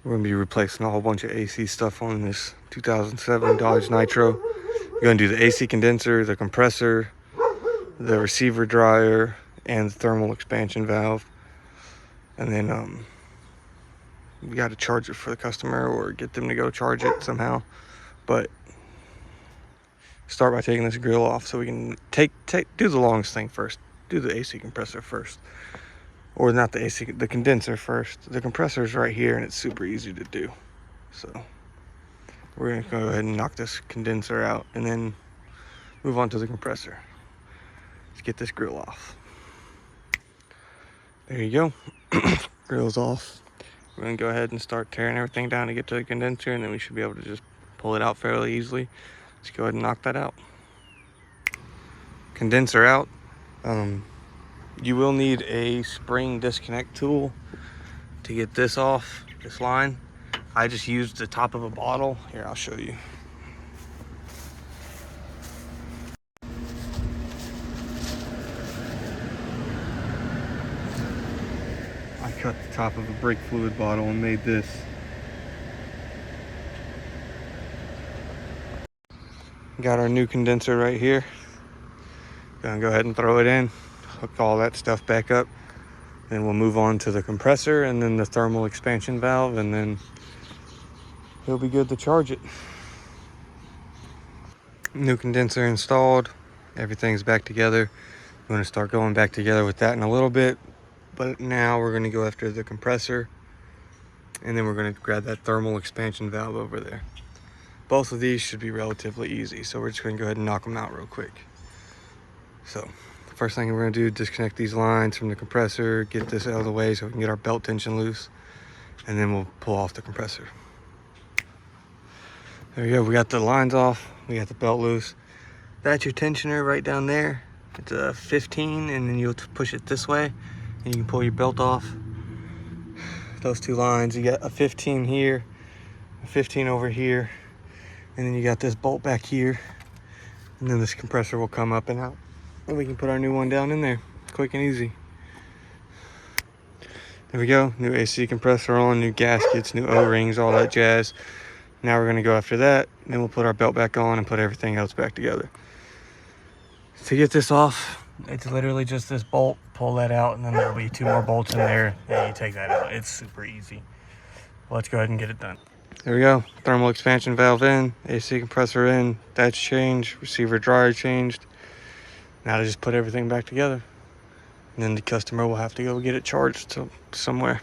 We're gonna be replacing a whole bunch of AC stuff on this 2007 Dodge Nitro. We're gonna do the AC condenser, the compressor, the receiver dryer, and the thermal expansion valve. And then we got to charge it for the customer or get them to go charge it somehow. But start by taking this grill off so we can do the longest thing first. Do the AC compressor first. Or not the AC, the condenser first. The compressor is right here and it's super easy to do. So we're gonna go ahead and knock this condenser out and then move on to the compressor. Let's get this grill off. There you go. Grill's off. We're gonna go ahead and start tearing everything down to get to the condenser, and then we should be able to just pull it out fairly easily. Let's go ahead and knock that out. Condenser out. You will need a spring disconnect tool to get this off, this line. I just used the top of a bottle. Here, I'll show you. I cut the top of a brake fluid bottle and made this. Got our new condenser right here. Gonna go ahead and throw it in, hook all that stuff back up. Then we'll move on to the compressor and then the thermal expansion valve, and then it'll be good to charge it. New condenser installed. Everything's back together. I'm gonna start going back together with that in a little bit. But now we're gonna go after the compressor, and then we're gonna grab that thermal expansion valve over there. Both of these should be relatively easy, so we're just gonna go ahead and knock them out real quick. So the first thing we're gonna do is disconnect these lines from the compressor, get this out of the way so we can get our belt tension loose, and then we'll pull off the compressor. There we go, we got the lines off, we got the belt loose. That's your tensioner right down there. It's a 15, and then you'll push it this way, and you can pull your belt off. Those two lines, you got a 15 here, a 15 over here, and then you got this bolt back here, and then this compressor will come up and out, and we can put our new one down in there, quick and easy. There we go, new AC compressor on, new gaskets, new O-rings, all that jazz. Now we're gonna go after that, then we'll put our belt back on and put everything else back together. To get this off, it's literally just this bolt, pull that out, and then there'll be two more bolts in there, and you take that out. It's super easy. Let's go ahead and get it done. There we go, thermal expansion valve in, AC compressor in, that's changed, receiver dryer changed. Now to just put everything back together. And then the customer will have to go get it charged somewhere.